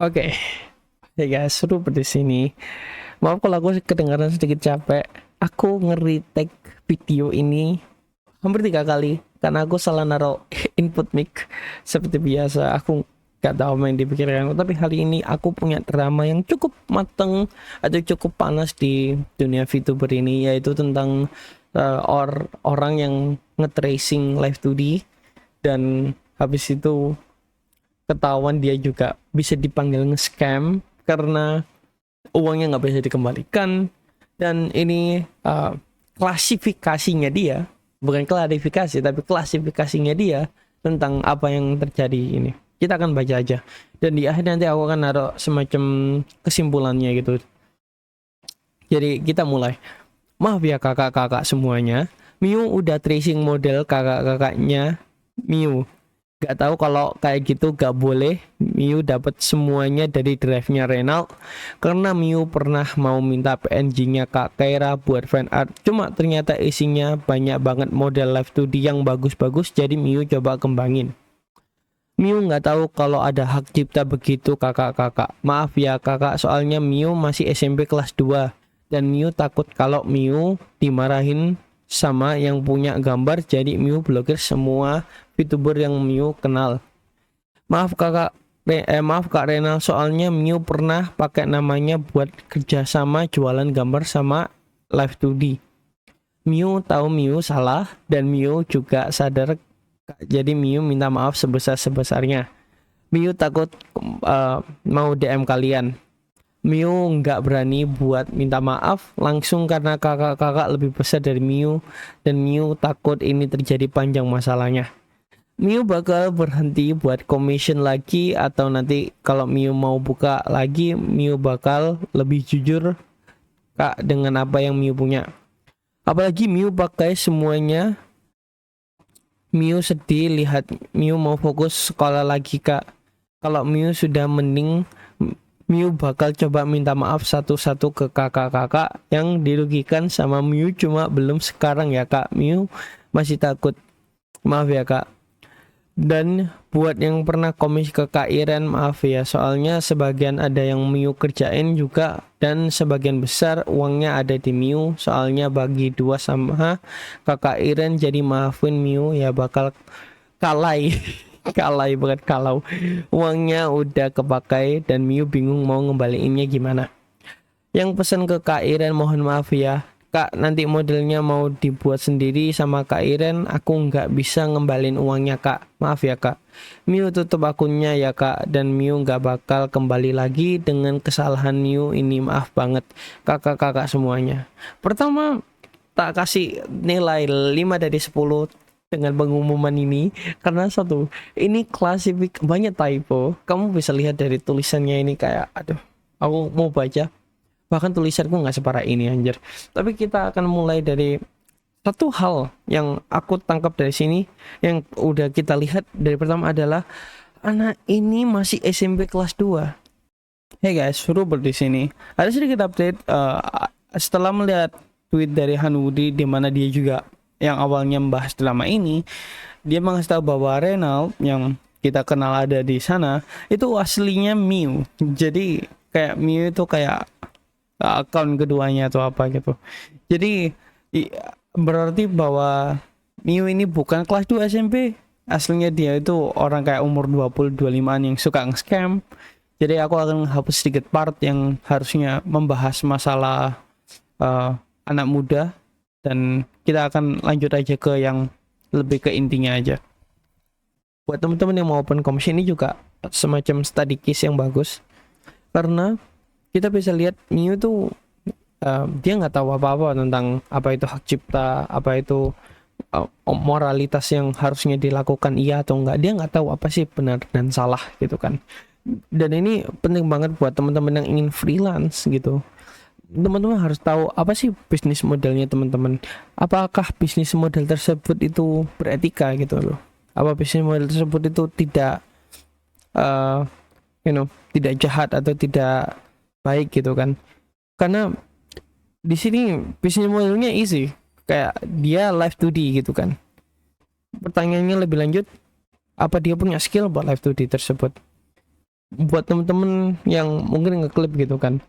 Oke, hey guys, seru di sini. Maaf kalau aku kedengaran sedikit capek. Aku nge-retake video ini hampir 3 kali karena aku salah naruh input mic. Seperti biasa, aku gak tahu apa yang dipikirkan. Tapi hari ini aku punya drama yang cukup mateng atau cukup panas di dunia VTuber ini, yaitu tentang orang yang nge-tracing live 2D dan habis itu ketahuan dia juga bisa dipanggil nge-scam karena uangnya nggak bisa dikembalikan. Dan ini klasifikasinya dia, bukan klarifikasi tapi klasifikasinya dia tentang apa yang terjadi ini. Kita akan baca aja dan di akhir nanti aku akan naruh semacam kesimpulannya gitu. Jadi kita mulai. Maaf ya kakak-kakak semuanya, Miu udah tracing model kakak-kakaknya Miu. Gak tahu kalau kayak gitu gak boleh. Miu dapat semuanya dari drive-nya Renault karena Miu pernah mau minta PNG-nya Kak Kaira buat fan art. Cuma ternyata isinya banyak banget model live 2D yang bagus-bagus, jadi Miu coba kembangin. Miu nggak tahu kalau ada hak cipta begitu kakak-kakak. Maaf ya kakak, soalnya Miu masih SMP kelas 2 dan Miu takut kalau Miu dimarahin sama yang punya gambar, jadi Miu blokir semua VTuber yang Miu kenal. Maaf kakak, maaf Kak Renal, soalnya Miu pernah pakai namanya buat kerjasama jualan gambar sama Live 2D. Miu tahu Miu salah dan Miu juga sadar, jadi Miu minta maaf sebesar-sebesarnya. Miu takut mau DM kalian. Miu nggak berani buat minta maaf langsung karena kakak-kakak lebih besar dari Miu dan Miu takut ini terjadi panjang masalahnya. Miu bakal berhenti buat commission lagi atau nanti kalau Miu mau buka lagi Miu bakal lebih jujur kak dengan apa yang Miu punya. Apalagi Miu pakai semuanya. Miu sedih lihat Miu mau fokus sekolah lagi kak. Kalau Miu sudah mending, Miu bakal coba minta maaf satu-satu ke kakak-kakak yang dirugikan sama Miu, cuma belum sekarang ya kak. Miu masih takut. Maaf ya kak. Dan buat yang pernah komis ke Kak Iren, maaf ya, soalnya sebagian ada yang Miu kerjain juga dan sebagian besar uangnya ada di Miu, soalnya bagi dua sama Kakak Iren, jadi maafin Miu ya, bakal kalai. Kalai bukan kalau, uangnya udah kepakai dan Miu bingung mau ngembaliinnya gimana. Yang pesan ke Kak Iren, mohon maaf ya Kak, nanti modelnya mau dibuat sendiri sama Kak Iren, aku nggak bisa ngembalin uangnya Kak, maaf ya Kak. Miu tutup akunnya ya Kak, dan Miu nggak bakal kembali lagi dengan kesalahan Miu ini, maaf banget kakak-kakak semuanya. Pertama, tak kasih nilai 5 dari 10 dengan pengumuman ini karena satu, ini klasifik banyak typo. Kamu bisa lihat dari tulisannya ini kayak aduh, aku mau baca bahkan tulisanku nggak separah ini anjir. Tapi kita akan mulai dari satu hal yang aku tangkap dari sini, yang udah kita lihat dari pertama adalah anak ini masih SMP kelas 2. Hey guys, suruh di sini. Ada sedikit update setelah melihat tweet dari Hanudi di mana dia juga yang awalnya membahas drama ini, dia mengasih tahu bahwa Renault yang kita kenal ada di sana itu aslinya Miu. Jadi kayak Miu itu kayak akun keduanya atau apa gitu. Jadi berarti bahwa Miu ini bukan kelas 2 SMP. Aslinya dia itu orang kayak umur 20-25an yang suka nge-scam. Jadi aku akan hapus sedikit part yang harusnya membahas masalah anak muda dan kita akan lanjut aja ke yang lebih ke intinya aja. Buat teman-teman yang mau open comms ini juga semacam study case yang bagus karena kita bisa lihat Miu tuh dia nggak tahu apa-apa tentang apa itu hak cipta, apa itu moralitas yang harusnya dilakukan iya atau enggak. Dia nggak tahu apa sih benar dan salah gitu kan. Dan ini penting banget buat teman-teman yang ingin freelance gitu. Teman-teman harus tahu apa sih bisnis modelnya teman-teman. Apakah bisnis model tersebut itu beretika gitu loh. Apa bisnis model tersebut itu tidak uh, tidak jahat atau tidak baik gitu kan. Karena di sini bisnis modelnya easy, kayak dia live 2D gitu kan. Pertanyaannya lebih lanjut, apa dia punya skill buat live 2D tersebut? buat temen-temen yang mungkin ngeklip gitu kan,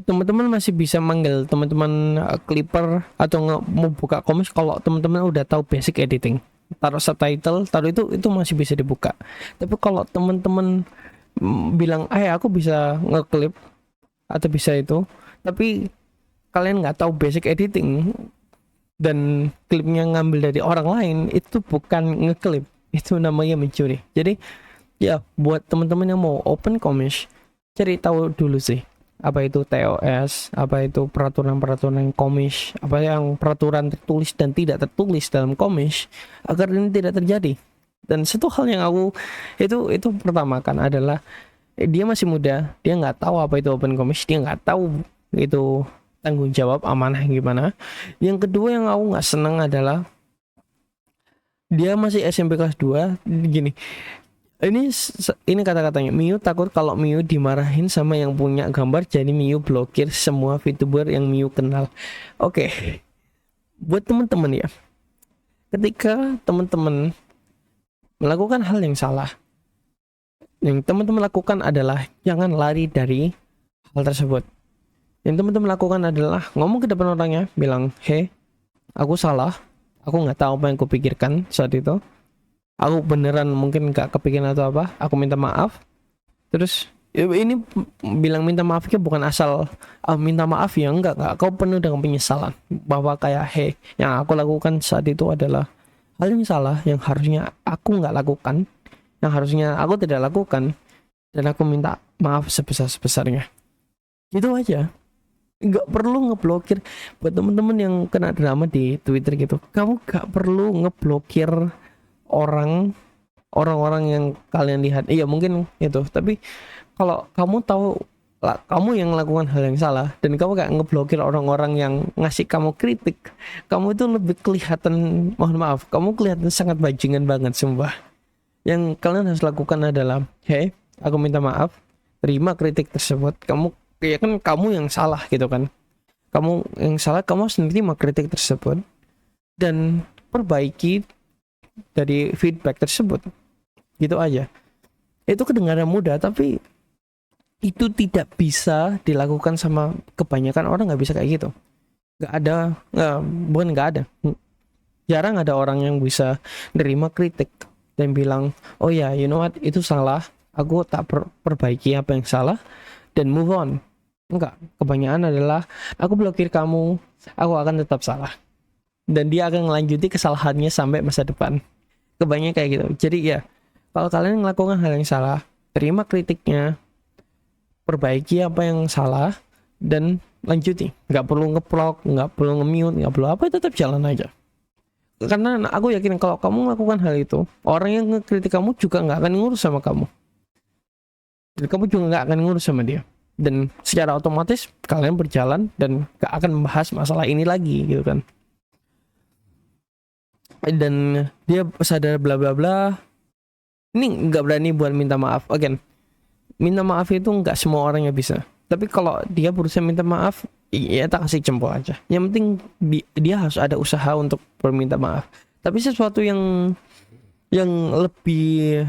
teman-teman masih bisa manggil teman-teman clipper atau mau buka komis kalau teman-teman udah tahu basic editing, taruh subtitle, taruh itu masih bisa dibuka. Tapi kalau teman-teman bilang aku bisa ngeklip atau bisa itu, tapi kalian nggak tahu basic editing dan klipnya ngambil dari orang lain, itu bukan ngeklip, itu namanya mencuri. Jadi ya buat teman-teman yang mau open komis, cari tahu dulu sih apa itu TOS, apa itu peraturan-peraturan komis, apa yang peraturan tertulis dan tidak tertulis dalam komis, agar ini tidak terjadi. Dan satu hal yang aku itu pertama kan adalah dia masih muda, dia nggak tahu apa itu open komis, dia nggak tahu itu tanggung jawab amanah gimana. Yang kedua yang aku nggak senang adalah dia masih SMP kelas 2 gini. Ini kata-katanya, Miu takut kalau Miu dimarahin sama yang punya gambar, jadi Miu blokir semua VTuber yang Miu kenal. Oke, buat teman-teman ya, ketika teman-teman melakukan hal yang salah, yang teman-teman lakukan adalah jangan lari dari hal tersebut. Yang teman-teman lakukan adalah ngomong ke depan orangnya, bilang, "Hey, aku salah, aku nggak tahu apa yang kupikirkan saat itu. Aku beneran mungkin gak kepikiran atau apa, aku minta maaf." Terus ini bilang minta maafnya bukan asal minta maaf ya, enggak, kau penuh dengan penyesalan bahwa kayak yang aku lakukan saat itu adalah hal yang salah, yang harusnya aku nggak lakukan, yang harusnya aku tidak lakukan, dan aku minta maaf sebesar-besarnya. Gitu aja, nggak perlu ngeblokir. Buat temen-temen yang kena drama di Twitter gitu, kamu nggak perlu ngeblokir orang-orang yang kalian lihat. Iya mungkin itu, tapi kalau kamu tahu kamu yang melakukan hal yang salah dan kamu gak ngeblokir orang-orang yang ngasih kamu kritik, kamu itu lebih kelihatan, mohon maaf, kamu kelihatan sangat bajingan banget sumpah. Yang kalian harus lakukan adalah, hey, aku minta maaf, terima kritik tersebut. Kamu ya kan kamu yang salah gitu kan, kamu yang salah, kamu harus menerima kritik tersebut dan perbaiki dari feedback tersebut. Gitu aja. Itu kedengaran mudah, tapi itu tidak bisa dilakukan sama kebanyakan orang. Nggak bisa kayak gitu. Nggak ada, bukan nggak ada, jarang ada orang yang bisa nerima kritik dan bilang, oh ya, you know what, itu salah, aku tak perbaiki apa yang salah dan move on. Enggak, kebanyakan adalah aku blokir kamu, aku akan tetap salah, dan dia akan melanjuti kesalahannya sampai masa depan. Kebanyakan kayak gitu. Jadi ya, kalau kalian melakukan hal yang salah, terima kritiknya, perbaiki apa yang salah, dan lanjuti. Nggak perlu ngeblok, nggak perlu nge-mute, nggak perlu apa, tetap jalan aja. Karena aku yakin kalau kamu melakukan hal itu, orang yang ngekritik kamu juga nggak akan ngurus sama kamu, dan kamu juga nggak akan ngurus sama dia, dan secara otomatis kalian berjalan dan nggak akan membahas masalah ini lagi gitu kan. Dan dia sadar bla bla bla, ini nggak berani buat minta maaf. Again, minta maaf itu nggak semua orang yang bisa, tapi kalau dia berusaha minta maaf, ya tak kasih jempol aja. Yang penting dia harus ada usaha untuk berminta maaf. Tapi sesuatu yang lebih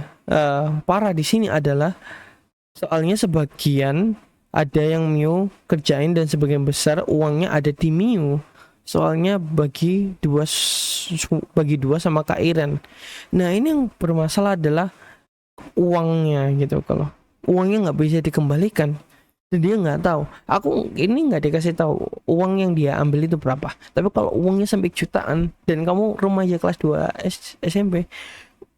parah di sini adalah, soalnya sebagian ada yang Miu kerjain dan sebagian besar uangnya ada di Miu. Soalnya bagi dua sama Kak Iren. Nah ini yang bermasalah adalah uangnya gitu. Kalau uangnya nggak bisa dikembalikan, dan dia nggak tahu, aku ini nggak dikasih tahu uang yang dia ambil itu berapa. Tapi kalau uangnya sampai jutaan dan kamu remaja kelas 2 SMP,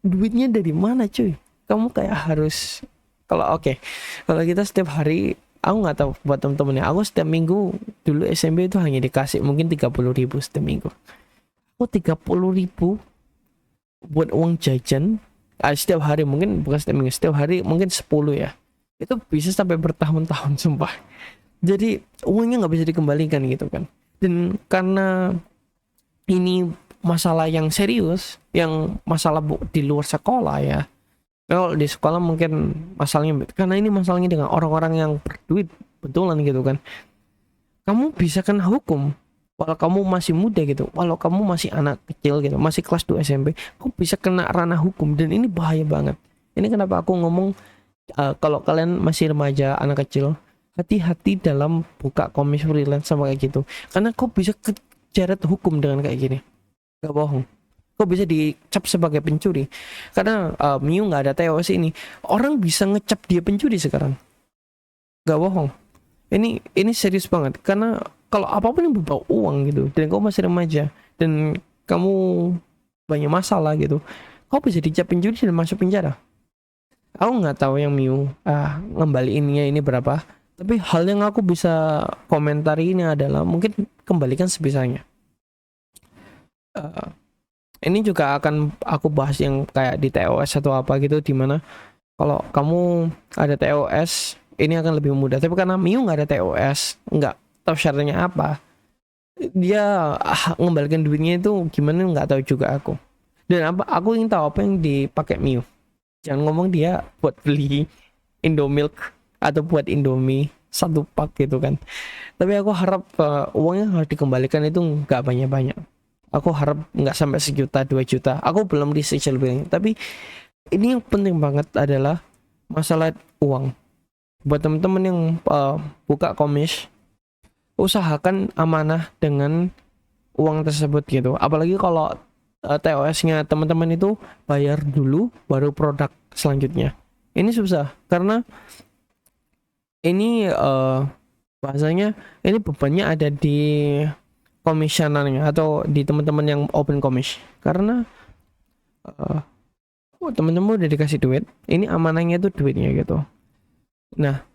duitnya dari mana cuy? Kamu kayak harus, kalau kalau kita setiap hari, aku nggak tahu buat temen-temen ya, aku setiap minggu dulu SMP itu hanya dikasih mungkin 30.000 setiap minggu. Aku 30.000 buat uang jajan setiap hari, mungkin bukan setiap minggu, setiap hari mungkin 10 ya. Itu bisa sampai bertahun-tahun sumpah. Jadi uangnya nggak bisa dikembalikan gitu kan. Dan karena ini masalah yang serius, yang masalah di luar sekolah ya. Kalau di sekolah mungkin masalahnya, karena ini masalahnya dengan orang-orang yang berduit betulan gitu kan. Kamu bisa kena hukum walau kamu masih muda gitu, walau kamu masih anak kecil gitu, masih kelas 2 SMP, kamu bisa kena ranah hukum, dan ini bahaya banget. Ini kenapa aku ngomong kalau kalian masih remaja, anak kecil, hati-hati dalam buka komis freelance sama kayak gitu, karena kau bisa kejeret hukum dengan kayak gini. Gak bohong, kok bisa dicap sebagai pencuri karena Miu nggak ada TOS ini. Orang bisa ngecap dia pencuri sekarang, gak bohong. Ini serius banget, karena kalau apapun yang berbau uang gitu dan kau masih remaja dan kamu banyak masalah gitu, kau bisa dicap pencuri dan masuk penjara. Aku nggak tahu yang Miu ngembaliinnya ini berapa, tapi hal yang aku bisa komentari ini adalah mungkin kembalikan sebisanya. Uh, ini juga akan aku bahas yang kayak di TOS atau apa gitu, dimana kalau kamu ada TOS ini akan lebih mudah. Tapi karena Miu nggak ada TOS, nggak tahu syaratnya apa, dia ngembalikan duitnya itu gimana nggak tahu juga aku. Dan aku ingin tahu apa yang dipakai Miu. Jangan ngomong dia buat beli Indomilk atau buat Indomie satu pak gitu kan. Tapi aku harap uangnya harus dikembalikan itu nggak banyak-banyak. Aku harap nggak sampai 1 juta 2 juta. Aku belum research lebih, tapi ini yang penting banget adalah masalah uang. Buat teman-teman yang buka komis, usahakan amanah dengan uang tersebut gitu. Apalagi kalau TOS-nya teman-teman itu bayar dulu baru produk selanjutnya. Ini susah karena ini bahasanya ini bebannya ada di komisionernya atau di teman-teman yang open komis, karena teman-teman udah dikasih duit, ini amanahnya itu duitnya gitu. Nah,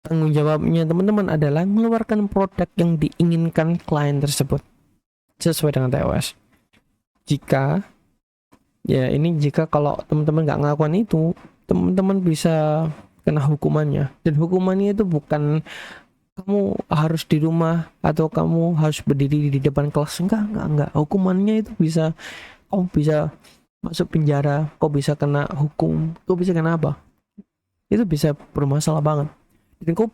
tanggung jawabnya teman-teman adalah mengeluarkan produk yang diinginkan klien tersebut sesuai dengan TOS. Jika kalau teman-teman nggak ngelakukan itu, teman-teman bisa kena hukumannya, dan hukumannya itu bukan kamu harus di rumah atau kamu harus berdiri di depan kelas, enggak. Hukumannya itu bisa kamu bisa masuk penjara, kau bisa kena hukum, kau bisa kena apa, itu bisa bermasalah banget. Dan kau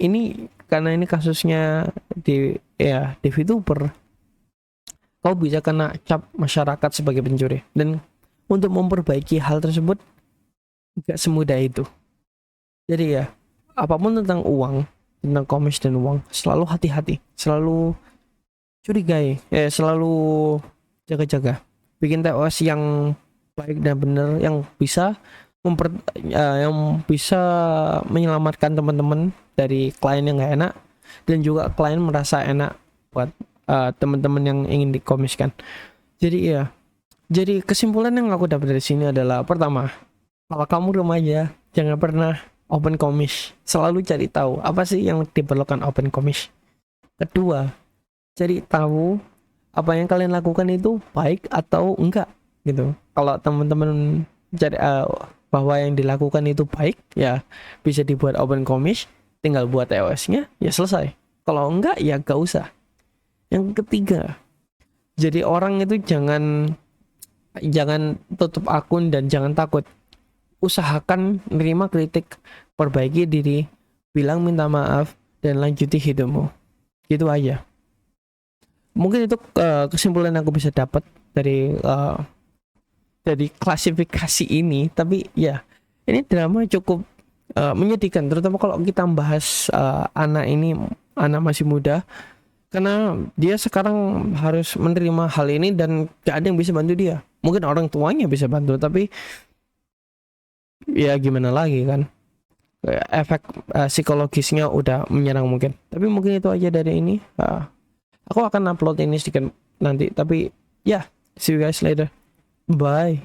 ini karena ini kasusnya di VTuber, kau bisa kena cap masyarakat sebagai pencuri. Dan untuk memperbaiki hal tersebut gak semudah itu. Jadi ya, apapun tentang uang, tentang komis dan uang, selalu hati-hati, selalu curigai, selalu jaga-jaga. Bikin TOS yang baik dan benar, yang bisa yang bisa menyelamatkan teman-teman dari klien yang nggak enak, dan juga klien merasa enak buat teman-teman yang ingin dikomiskan. Jadi kesimpulan yang aku dapat dari sini adalah, pertama, kalau kamu remaja jangan pernah open komis, selalu cari tahu apa sih yang diperlukan open komis. Kedua, cari tahu apa yang kalian lakukan itu baik atau enggak gitu. Kalau teman-teman cari bahwa yang dilakukan itu baik, ya bisa dibuat open komis, tinggal buat TOS-nya, ya selesai. Kalau enggak, ya gak usah. Yang ketiga, jadi orang itu jangan tutup akun dan jangan takut. Usahakan nerima kritik, perbaiki diri, bilang minta maaf, dan lanjuti hidupmu. Gitu aja. Mungkin itu kesimpulan yang aku bisa dapat dari klasifikasi ini. Tapi ya, ini drama cukup menyedihkan, terutama kalau kita membahas anak masih muda, karena dia sekarang harus menerima hal ini dan gak ada yang bisa bantu dia. Mungkin orang tuanya bisa bantu, tapi ya gimana lagi kan, efek psikologisnya udah menyerang mungkin. Tapi mungkin itu aja dari ini. Aku akan upload ini sedikit nanti, tapi ya, see you guys later, bye.